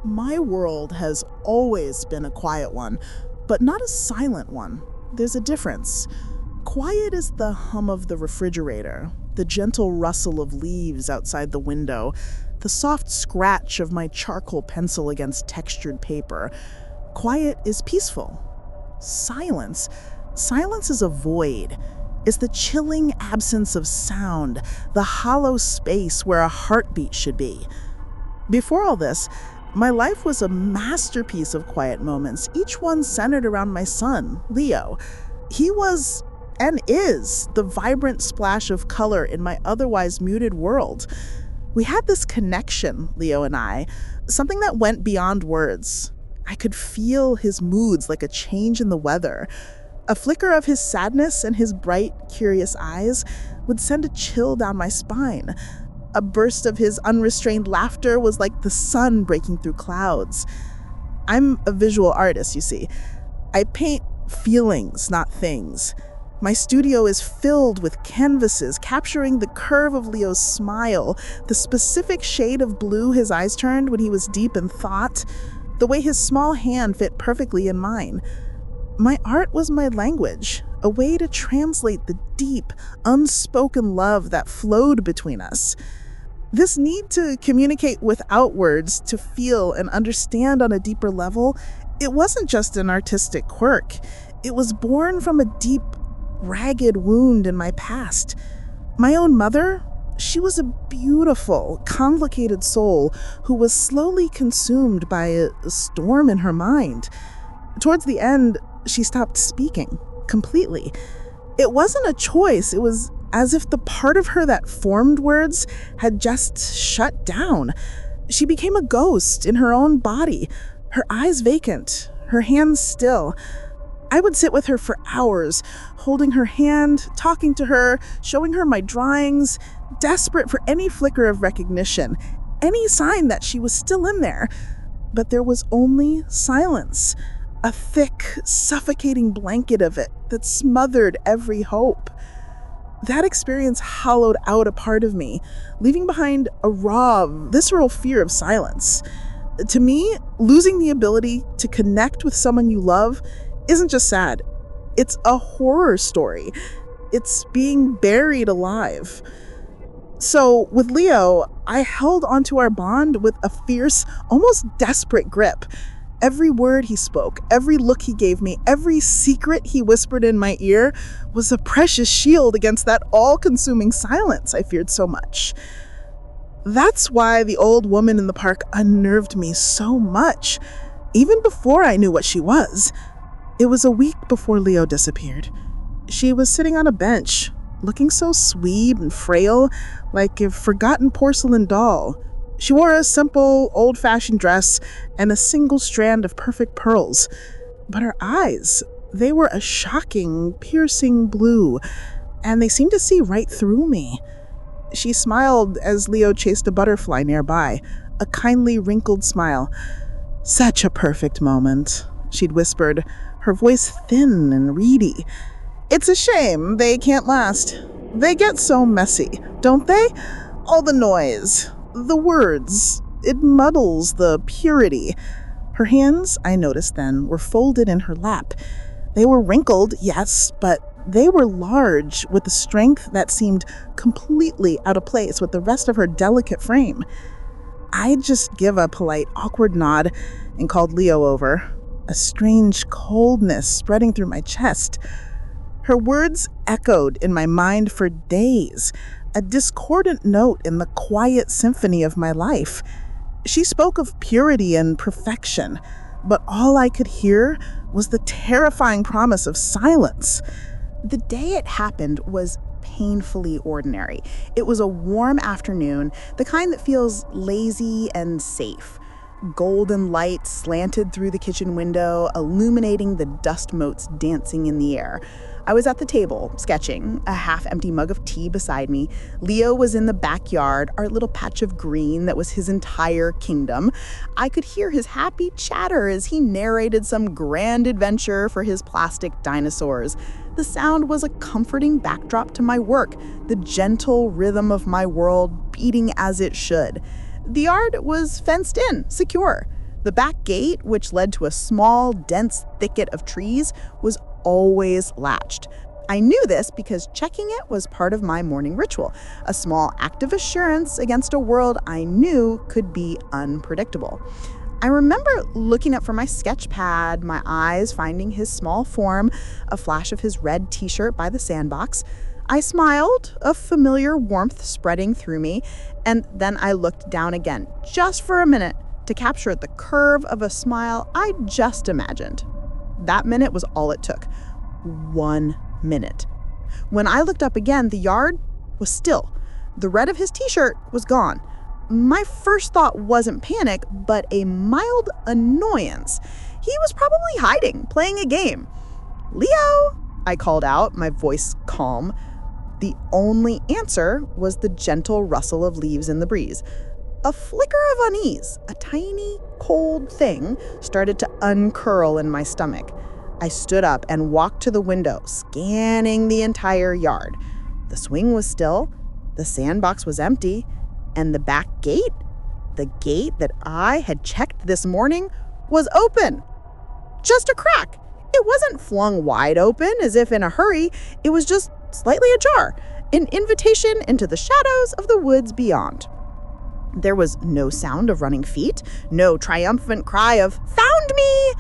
My world has always been a quiet one, but not a silent one. There's a difference. Quiet is the hum of the refrigerator, the gentle rustle of leaves outside the window, the soft scratch of my charcoal pencil against textured paper. Quiet is peaceful. Silence is a void. It's the chilling absence of sound, the hollow space where a heartbeat should be. Before all this, my life was a masterpiece of quiet moments, each one centered around my son, Leo. He was, and is, the vibrant splash of color in my otherwise muted world. We had this connection, Leo and I, something that went beyond words. I could feel his moods like a change in the weather. A flicker of his sadness and his bright, curious eyes would send a chill down my spine. A burst of his unrestrained laughter was like the sun breaking through clouds. I'm a visual artist, you see. I paint feelings, not things. My studio is filled with canvases capturing the curve of Leo's smile, the specific shade of blue his eyes turned when he was deep in thought, the way his small hand fit perfectly in mine. My art was my language, a way to translate the deep, unspoken love that flowed between us. This need to communicate without words, to feel and understand on a deeper level, it wasn't just an artistic quirk. It was born from a deep, ragged wound in my past. My own mother, she was a beautiful, complicated soul who was slowly consumed by a storm in her mind. Towards the end, she stopped speaking completely. It wasn't a choice. It was as if the part of her that formed words had just shut down. She became a ghost in her own body, her eyes vacant, her hands still. I would sit with her for hours, holding her hand, talking to her, showing her my drawings, desperate for any flicker of recognition, any sign that she was still in there. But there was only silence, a thick, suffocating blanket of it that smothered every hope. That experience hollowed out a part of me, leaving behind a raw, visceral fear of silence. To me, losing the ability to connect with someone you love isn't just sad. It's a horror story. It's being buried alive. So with Leo, I held onto our bond with a fierce, almost desperate grip. Every word he spoke, every look he gave me, every secret he whispered in my ear was a precious shield against that all-consuming silence I feared so much. That's why the old woman in the park unnerved me so much, even before I knew what she was. It was a week before Leo disappeared. She was sitting on a bench, looking so sweet and frail, like a forgotten porcelain doll. She wore a simple, old-fashioned dress and a single strand of perfect pearls. But her eyes, they were a shocking, piercing blue, and they seemed to see right through me. She smiled as Leo chased a butterfly nearby, a kindly, wrinkled smile. "Such a perfect moment," she'd whispered, her voice thin and reedy. "It's a shame they can't last. They get so messy, don't they? All the noise. The words, it muddles the purity." Her hands, I noticed then, were folded in her lap. They were wrinkled, yes, but they were large, with a strength that seemed completely out of place with the rest of her delicate frame. I'd just give a polite, awkward nod and called Leo over, a strange coldness spreading through my chest. Her words echoed in my mind for days, a discordant note in the quiet symphony of my life. She spoke of purity and perfection, but all I could hear was the terrifying promise of silence. The day it happened was painfully ordinary. It was a warm afternoon, the kind that feels lazy and safe. Golden light slanted through the kitchen window, illuminating the dust motes dancing in the air. I was at the table, sketching, a half-empty mug of tea beside me. Leo was in the backyard, our little patch of green that was his entire kingdom. I could hear his happy chatter as he narrated some grand adventure for his plastic dinosaurs. The sound was a comforting backdrop to my work, the gentle rhythm of my world beating as it should. The yard was fenced in, secure. The back gate, which led to a small, dense thicket of trees, was always latched. I knew this because checking it was part of my morning ritual, a small act of assurance against a world I knew could be unpredictable. I remember looking up from my sketch pad, my eyes finding his small form, a flash of his red t-shirt by the sandbox. I smiled, a familiar warmth spreading through me, and then I looked down again, just for a minute, to capture the curve of a smile I just imagined. That minute was all it took. 1 minute. When I looked up again, the yard was still. The red of his t-shirt was gone. My first thought wasn't panic, but a mild annoyance. He was probably hiding, playing a game. "Leo!" I called out, my voice calm. The only answer was the gentle rustle of leaves in the breeze. A flicker of unease, a tiny, cold thing, started to uncurl in my stomach. I stood up and walked to the window, scanning the entire yard. The swing was still, the sandbox was empty, and the back gate, the gate that I had checked this morning, was open. Just a crack. It wasn't flung wide open as if in a hurry. It was just slightly ajar, an invitation into the shadows of the woods beyond. There was no sound of running feet, no triumphant cry of "Found me!"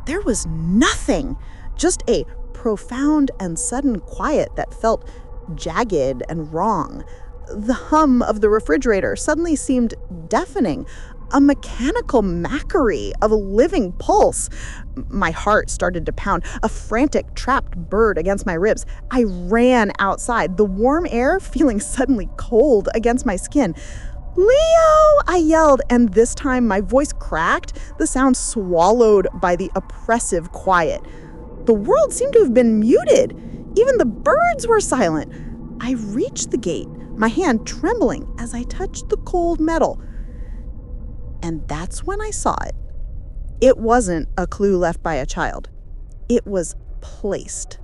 There was nothing, just a profound and sudden quiet that felt jagged and wrong. The hum of the refrigerator suddenly seemed deafening, a mechanical mockery of a living pulse. My heart started to pound, a frantic, trapped bird against my ribs. I ran outside, the warm air feeling suddenly cold against my skin. "Leo!" I yelled, and this time my voice cracked, the sound swallowed by the oppressive quiet. The world seemed to have been muted. Even the birds were silent. I reached the gate, my hand trembling as I touched the cold metal. And that's when I saw it. It wasn't a clue left by a child. It was placed,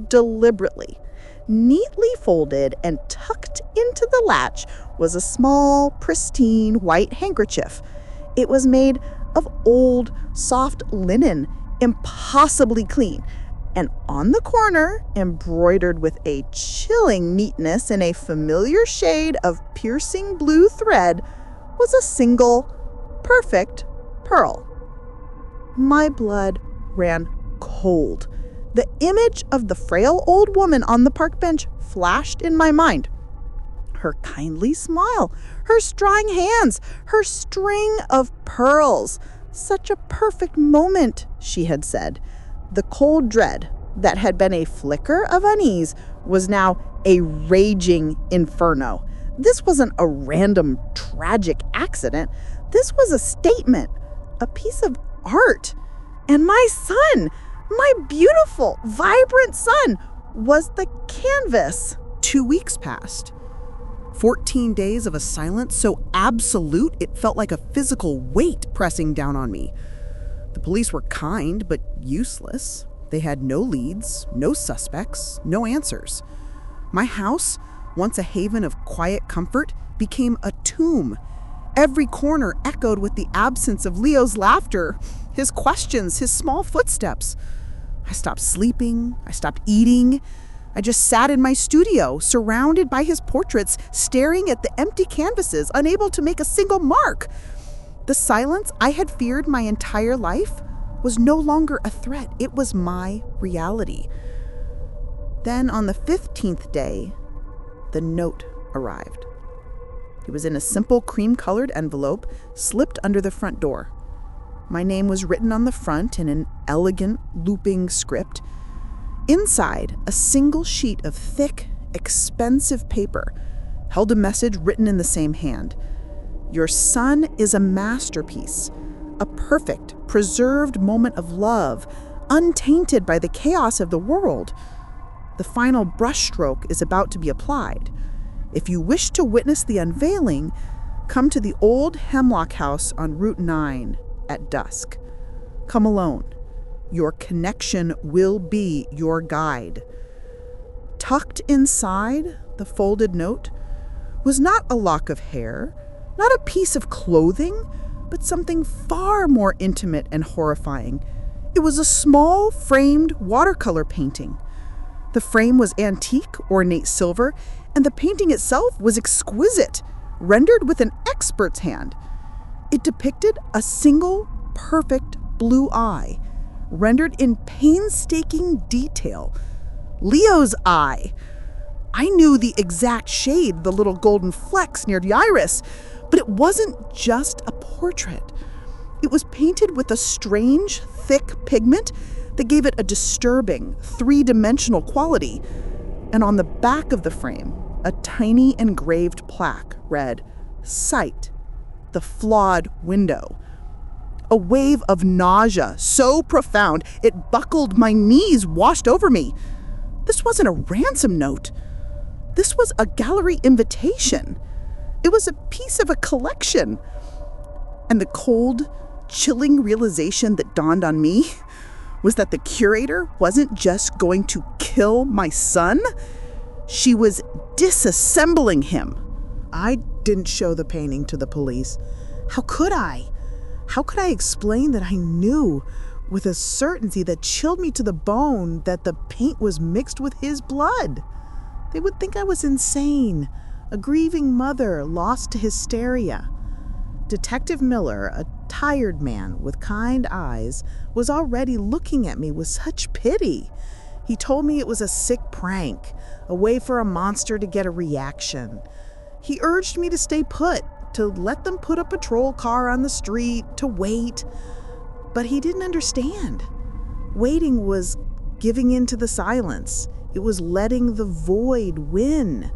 deliberately. Neatly folded and tucked into the latch was a small, pristine white handkerchief. It was made of old, soft linen, impossibly clean. And on the corner, embroidered with a chilling neatness in a familiar shade of piercing blue thread, was a single, perfect pearl. My blood ran cold. The image of the frail old woman on the park bench flashed in my mind. Her kindly smile, her strong hands, her string of pearls. Such a perfect moment, she had said. The cold dread that had been a flicker of unease was now a raging inferno. This wasn't a random, tragic accident. This was a statement, a piece of art. And my son, my beautiful, vibrant son, was the canvas. 2 weeks passed. 14 days of a silence so absolute it felt like a physical weight pressing down on me. The police were kind, but useless. They had no leads, no suspects, no answers. My house, once a haven of quiet comfort, became a tomb. Every corner echoed with the absence of Leo's laughter, his questions, his small footsteps. I stopped sleeping. I stopped eating. I just sat in my studio, surrounded by his portraits, staring at the empty canvases, unable to make a single mark. The silence I had feared my entire life was no longer a threat. It was my reality. Then on the 15th day, the note arrived. It was in a simple cream-colored envelope slipped under the front door. My name was written on the front in an elegant, looping script. Inside, a single sheet of thick, expensive paper held a message written in the same hand. Your son is a masterpiece, a perfect, preserved moment of love, untainted by the chaos of the world. The final brushstroke is about to be applied. If you wish to witness the unveiling, come to the old Hemlock House on Route 9 at dusk. Come alone. Your connection will be your guide. Tucked inside the folded note was not a lock of hair, not a piece of clothing, but something far more intimate and horrifying. It was a small, framed watercolor painting. The frame was antique, ornate silver, and the painting itself was exquisite, rendered with an expert's hand. It depicted a single, perfect blue eye, rendered in painstaking detail. Leo's eye. I knew the exact shade, the little golden flecks near the iris, but it wasn't just a portrait. It was painted with a strange, thick pigment that gave it a disturbing, three-dimensional quality. And on the back of the frame, a tiny engraved plaque read, "Sight, the flawed window." A wave of nausea so profound it buckled my knees, washed over me. This wasn't a ransom note. This was a gallery invitation. It was a piece of a collection. And the cold, chilling realization that dawned on me was that the curator wasn't just going to kill my son. She was disassembling him. I didn't show the painting to the police. How could I? How could I explain that I knew with a certainty that chilled me to the bone that the paint was mixed with his blood? They would think I was insane, a grieving mother lost to hysteria. Detective Miller, a tired man with kind eyes, was already looking at me with such pity. He told me it was a sick prank, a way for a monster to get a reaction. He urged me to stay put, to let them put a patrol car on the street, to wait. But he didn't understand. Waiting was giving in to the silence. It was letting the void win.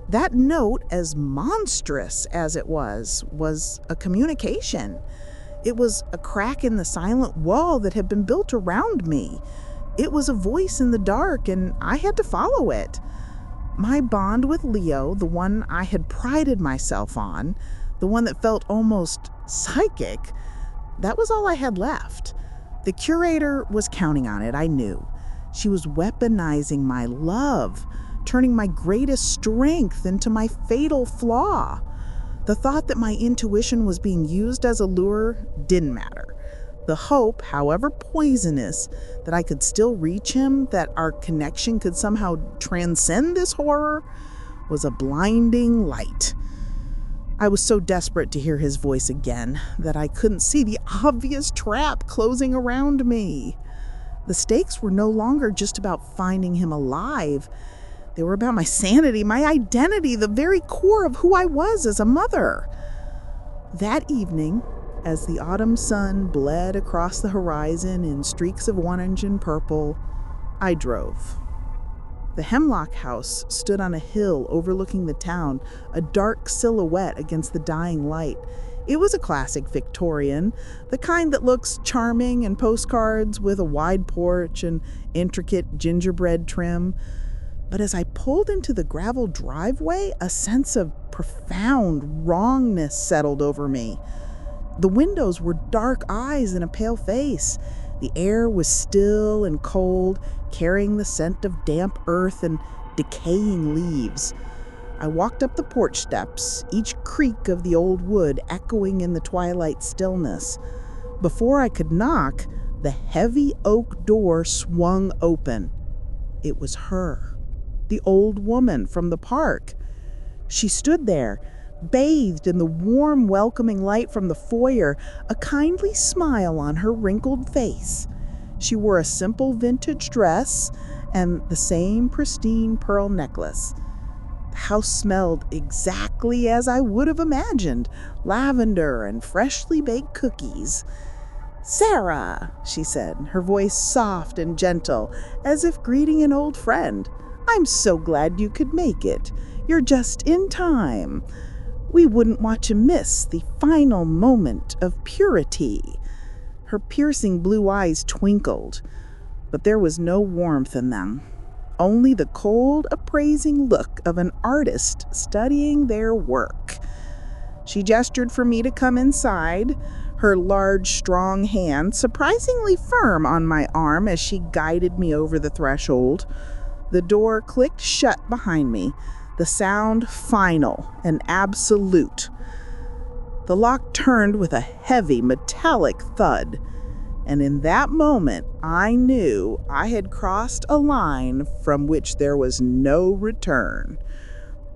That note, as monstrous as it was a communication. It was a crack in the silent wall that had been built around me. It was a voice in the dark, and I had to follow it. My bond with Leo, the one I had prided myself on, the one that felt almost psychic, that was all I had left. The curator was counting on it, I knew. She was weaponizing my love, turning my greatest strength into my fatal flaw. The thought that my intuition was being used as a lure didn't matter. The hope, however poisonous, that I could still reach him, that our connection could somehow transcend this horror, was a blinding light. I was so desperate to hear his voice again that I couldn't see the obvious trap closing around me. The stakes were no longer just about finding him alive. They were about my sanity, my identity, the very core of who I was as a mother. That evening, as the autumn sun bled across the horizon in streaks of orange and purple, I drove. The Hemlock House stood on a hill overlooking the town, a dark silhouette against the dying light. It was a classic Victorian, the kind that looks charming in postcards with a wide porch and intricate gingerbread trim. But as I pulled into the gravel driveway, a sense of profound wrongness settled over me. The windows were dark eyes in a pale face. The air was still and cold, carrying the scent of damp earth and decaying leaves. I walked up the porch steps, each creak of the old wood echoing in the twilight stillness. Before I could knock, the heavy oak door swung open. It was her, the old woman from the park. She stood there, bathed in the warm, welcoming light from the foyer, a kindly smile on her wrinkled face. She wore a simple vintage dress and the same pristine pearl necklace. The house smelled exactly as I would have imagined, lavender and freshly baked cookies. "Sarah," she said, her voice soft and gentle, as if greeting an old friend. "I'm so glad you could make it. You're just in time. We wouldn't want to miss the final moment of purity." Her piercing blue eyes twinkled, but there was no warmth in them. Only the cold, appraising look of an artist studying their work. She gestured for me to come inside, her large, strong hand surprisingly firm on my arm as she guided me over the threshold. The door clicked shut behind me, the sound final and absolute. The lock turned with a heavy metallic thud, and in that moment, I knew I had crossed a line from which there was no return.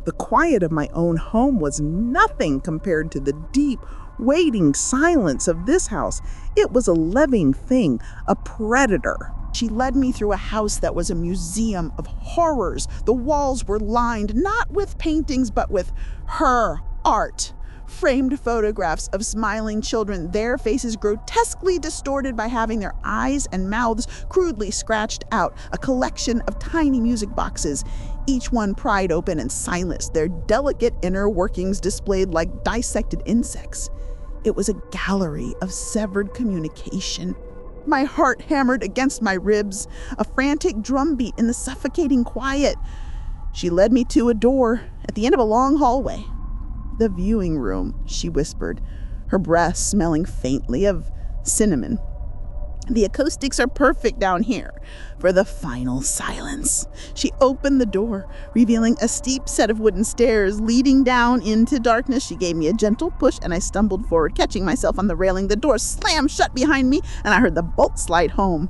The quiet of my own home was nothing compared to the deep, waiting silence of this house. It was a living thing, a predator. She led me through a house that was a museum of horrors. The walls were lined not with paintings, but with her art. Framed photographs of smiling children, their faces grotesquely distorted by having their eyes and mouths crudely scratched out. A collection of tiny music boxes, each one pried open and silenced, their delicate inner workings displayed like dissected insects. It was a gallery of severed communication. My heart hammered against my ribs, a frantic drumbeat in the suffocating quiet. She led me to a door at the end of a long hallway. "The viewing room," she whispered, her breath smelling faintly of cinnamon. "The acoustics are perfect down here for the final silence." She opened the door, revealing a steep set of wooden stairs leading down into darkness. She gave me a gentle push, and I stumbled forward, catching myself on the railing. The door slammed shut behind me, and I heard the bolt slide home.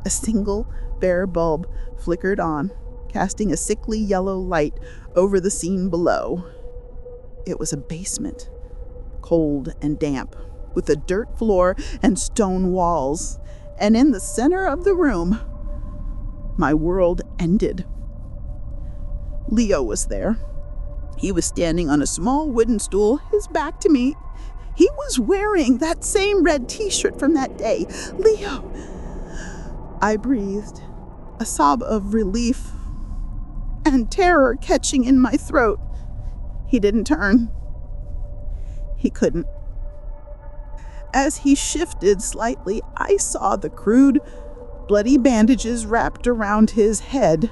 A single bare bulb flickered on, casting a sickly yellow light over the scene below. It was a basement, cold and damp, with a dirt floor and stone walls. And in the center of the room, my world ended. Leo was there. He was standing on a small wooden stool, his back to me. He was wearing that same red t-shirt from that day. "Leo!" I breathed, a sob of relief and terror catching in my throat. He didn't turn. He couldn't. As he shifted slightly, I saw the crude, bloody bandages wrapped around his head.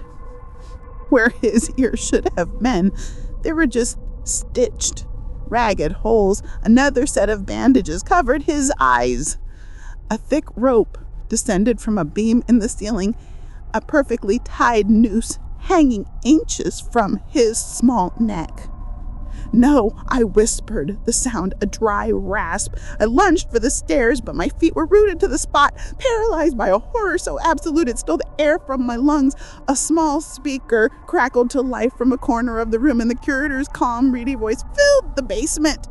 Where his ears should have been, they were just stitched, ragged holes. Another set of bandages covered his eyes. A thick rope descended from a beam in the ceiling, a perfectly tied noose hanging inches from his small neck. "No," I whispered, the sound a dry rasp. I lunged for the stairs, but my feet were rooted to the spot, paralyzed by a horror so absolute it stole the air from my lungs. A small speaker crackled to life from a corner of the room, and the curator's calm, reedy voice filled the basement.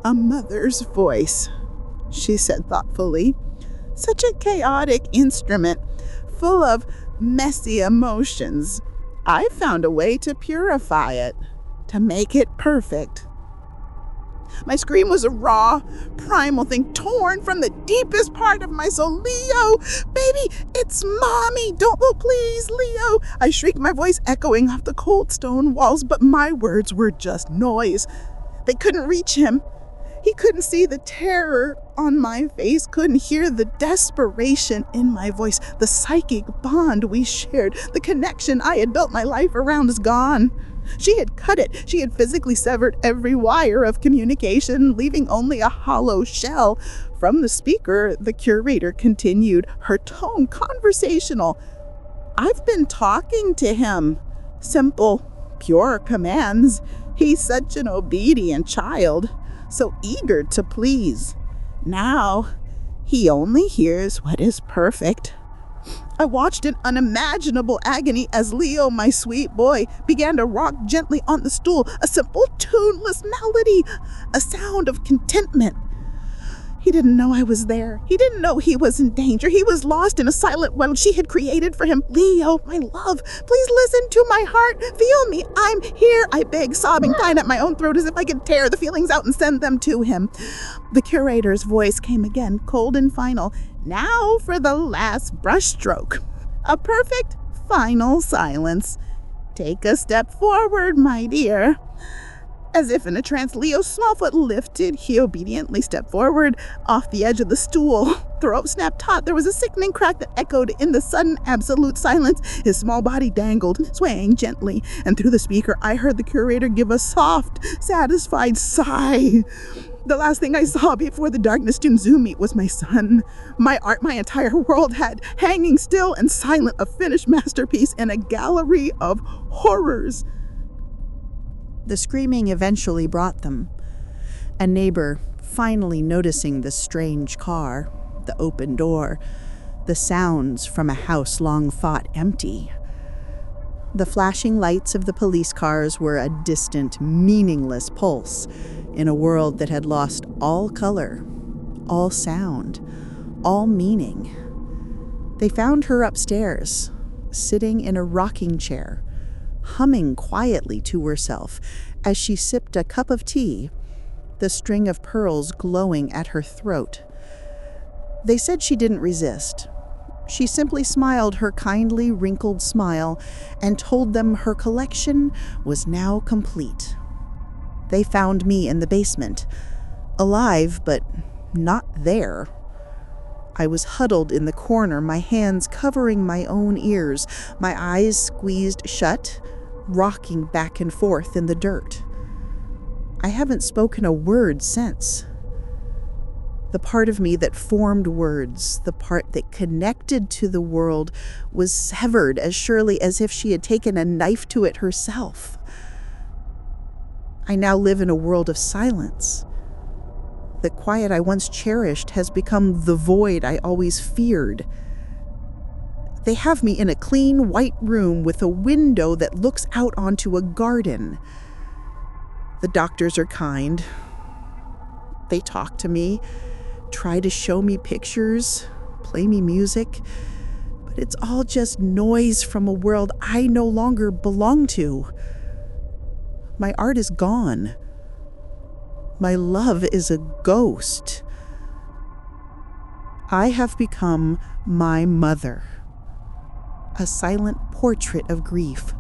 "A mother's voice," she said thoughtfully. "Such a chaotic instrument, full of messy emotions. I found a way to purify it, to make it perfect." My scream was a raw, primal thing torn from the deepest part of my soul. "Leo! Baby, it's Mommy! Don't look, please, Leo!" I shrieked, my voice echoing off the cold stone walls, but my words were just noise. They couldn't reach him. He couldn't see the terror on my face, couldn't hear the desperation in my voice. The psychic bond we shared, the connection I had built my life around is gone. She had cut it. She had physically severed every wire of communication, leaving only a hollow shell. From the speaker, the curator continued, her tone conversational. "I've been talking to him. Simple, pure commands. He's such an obedient child, so eager to please. Now, he only hears what is perfect." I watched in unimaginable agony as Leo, my sweet boy, began to rock gently on the stool, a simple, tuneless melody, a sound of contentment. He didn't know I was there. He didn't know he was in danger. He was lost in a silent world she had created for him. "Leo, my love, please listen to my heart. Feel me. I'm here," I begged, sobbing, tied at my own throat as if I could tear the feelings out and send them to him. The curator's voice came again, cold and final. "Now for the last brushstroke. A perfect final silence. Take a step forward, my dear." As if in a trance, Leo's small foot lifted. He obediently stepped forward off the edge of the stool. The rope snapped taut. There was a sickening crack that echoed in the sudden absolute silence. His small body dangled, swaying gently, and through the speaker I heard the curator give a soft, satisfied sigh. The last thing I saw before the darkness consumed me was my son. My art, my entire world had hanging still and silent, a finished masterpiece in a gallery of horrors. The screaming eventually brought them. A neighbor, finally noticing the strange car, the open door, the sounds from a house long thought empty. The flashing lights of the police cars were a distant, meaningless pulse in a world that had lost all color, all sound, all meaning. They found her upstairs, sitting in a rocking chair, humming quietly to herself as she sipped a cup of tea, the string of pearls glowing at her throat. They said she didn't resist. She simply smiled her kindly, wrinkled smile and told them her collection was now complete. They found me in the basement, alive but not there. I was huddled in the corner, my hands covering my own ears, my eyes squeezed shut, rocking back and forth in the dirt. I haven't spoken a word since. The part of me that formed words, the part that connected to the world, was severed as surely as if she had taken a knife to it herself. I now live in a world of silence. The quiet I once cherished has become the void I always feared. They have me in a clean, white room with a window that looks out onto a garden. The doctors are kind. They talk to me, try to show me pictures, play me music, but it's all just noise from a world I no longer belong to. My art is gone. My love is a ghost. I have become my mother, a silent portrait of grief,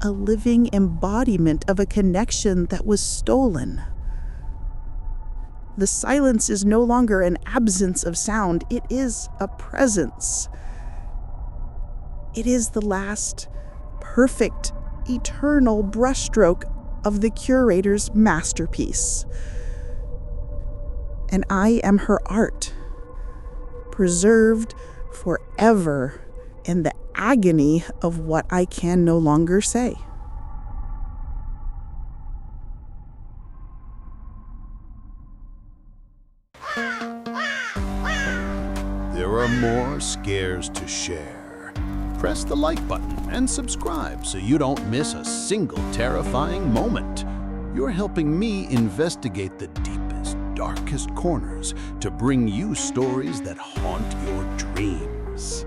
a living embodiment of a connection that was stolen. The silence is no longer an absence of sound, it is a presence. It is the last, perfect, eternal brushstroke of the curator's masterpiece. And I am her art, preserved forever in the agony of what I can no longer say. There are more scares to share. Press the like button and subscribe so you don't miss a single terrifying moment. You're helping me investigate the deepest, darkest corners to bring you stories that haunt your dreams.